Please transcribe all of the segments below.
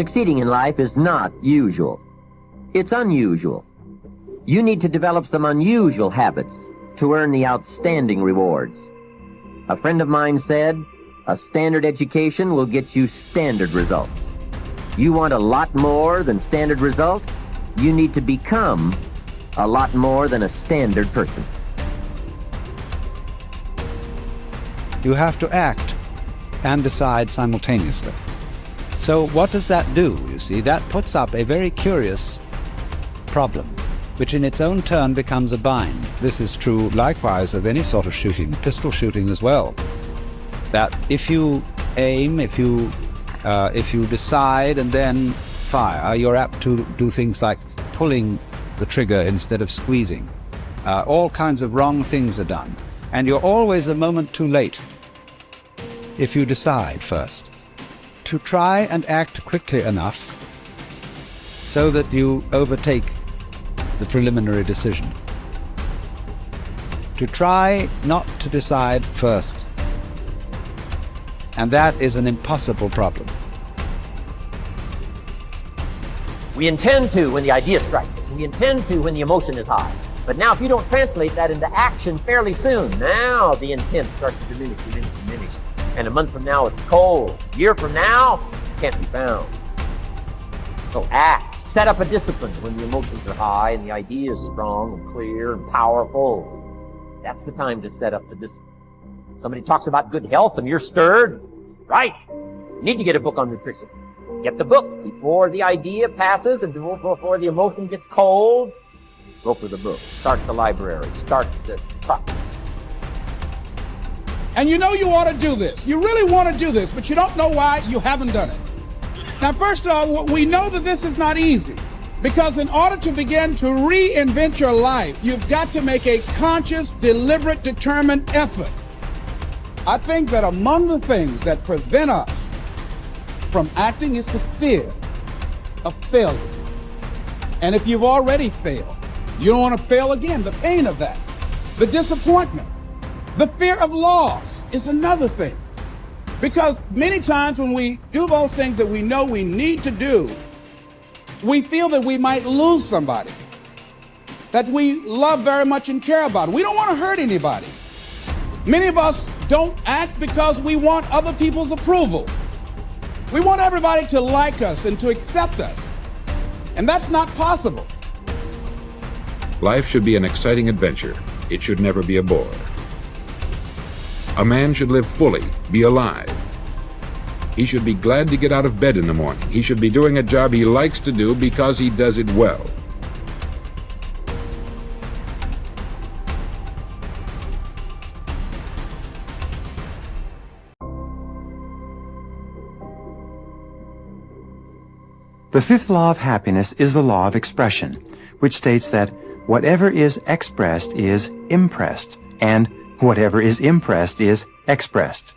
Succeeding in life is not usual. It's unusual. You need to develop some unusual habits to earn the outstanding rewards. A friend of mine said, a standard education will get you standard results. You want a lot more than standard results? You need to become a lot more than a standard person. You have to act and decide simultaneously. So what does that do? You see, that puts up a very curious problem, which in its own turn becomes a bind. This is true likewise of any sort of shooting, pistol shooting as well. That if you aim, if you decide and then fire, you're apt to do things like pulling the trigger instead of squeezing. All kinds of wrong things are done. And you're always a moment too late if you decide first. To try and act quickly enough so that you overtake the preliminary decision. To try not to decide first. And that is an impossible problem. We intend to when the idea strikes us. We intend to when the emotion is high. But now if you don't translate that into action fairly soon, now the intent starts to diminish. And a month from now, it's cold. A year from now, it can't be found. So act. Set up a discipline when the emotions are high and the idea is strong and clear and powerful. That's the time to set up the discipline. Somebody talks about good health and you're stirred. Right. You need to get a book on nutrition. Get the book before the idea passes and before the emotion gets cold. Go for the book. Start the library. Start the talk. And you know you ought to do this. You really want to do this, but you don't know why you haven't done it. Now, first of all, we know that this is not easy, because in order to begin to reinvent your life, you've got to make a conscious, deliberate, determined effort. I think that among the things that prevent us from acting is the fear of failure. And if you've already failed, you don't want to fail again. The pain of that, the disappointment, the fear of loss is another thing. Because many times when we do those things that we know we need to do, we feel that we might lose somebody that we love very much and care about. We don't want to hurt anybody. Many of us don't act because we want other people's approval. We want everybody to like us and to accept us. And that's not possible. Life should be an exciting adventure. It should never be a bore. A man should live fully, be alive. He should be glad to get out of bed in the morning. He should be doing a job he likes to do because he does it well. The fifth law of happiness is the law of expression, which states that whatever is expressed is impressed, and whatever is impressed is expressed.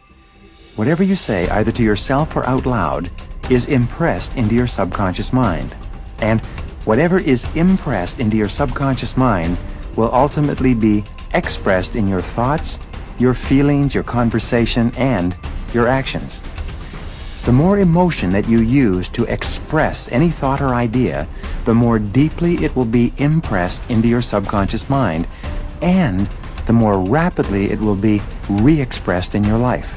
Whatever you say, either to yourself or out loud, is impressed into your subconscious mind. And whatever is impressed into your subconscious mind will ultimately be expressed in your thoughts, your feelings, your conversation, and your actions. The more emotion that you use to express any thought or idea, the more deeply it will be impressed into your subconscious mind, and the more rapidly it will be re-expressed in your life.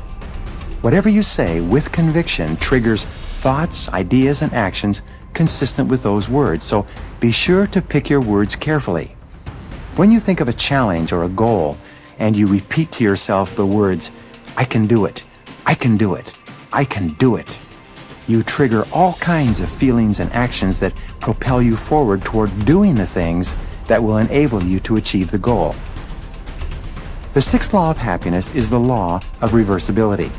Whatever you say with conviction triggers thoughts, ideas, and actions consistent with those words, so be sure to pick your words carefully. When you think of a challenge or a goal, and you repeat to yourself the words, "I can do it, I can do it, I can do it," you trigger all kinds of feelings and actions that propel you forward toward doing the things that will enable you to achieve the goal. The sixth law of happiness is the law of reversibility.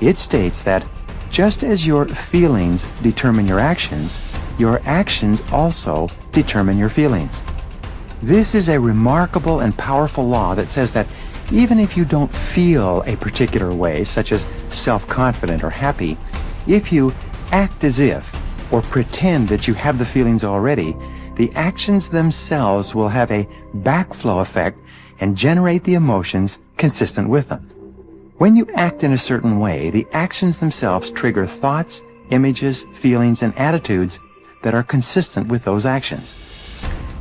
It states that just as your feelings determine your actions also determine your feelings. This is a remarkable and powerful law that says that even if you don't feel a particular way, such as self-confident or happy, if you act as if or pretend that you have the feelings already, the actions themselves will have a backflow effect and generate the emotions consistent with them. When you act in a certain way, the actions themselves trigger thoughts, images, feelings, and attitudes that are consistent with those actions.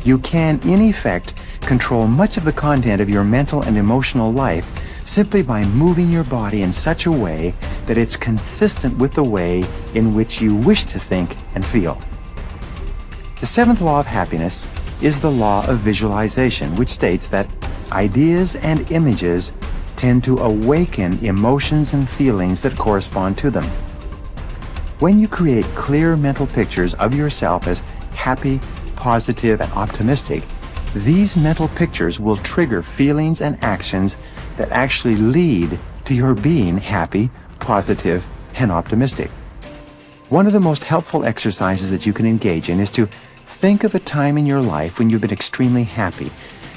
You can, in effect, control much of the content of your mental and emotional life simply by moving your body in such a way that it's consistent with the way in which you wish to think and feel. The seventh law of happiness is the law of visualization, which states that ideas and images tend to awaken emotions and feelings that correspond to them. When you create clear mental pictures of yourself as happy, positive, and optimistic, these mental pictures will trigger feelings and actions that actually lead to your being happy, positive, and optimistic. One of the most helpful exercises that you can engage in is to think of a time in your life when you've been extremely happy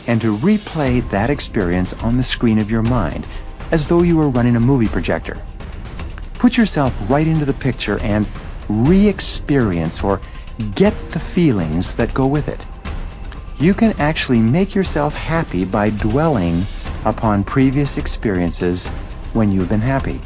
and to replay that experience on the screen of your mind as though you were running a movie projector. Put yourself right into the picture and re-experience or get the feelings that go with it. You can actually make yourself happy by dwelling upon previous experiences when you've been happy.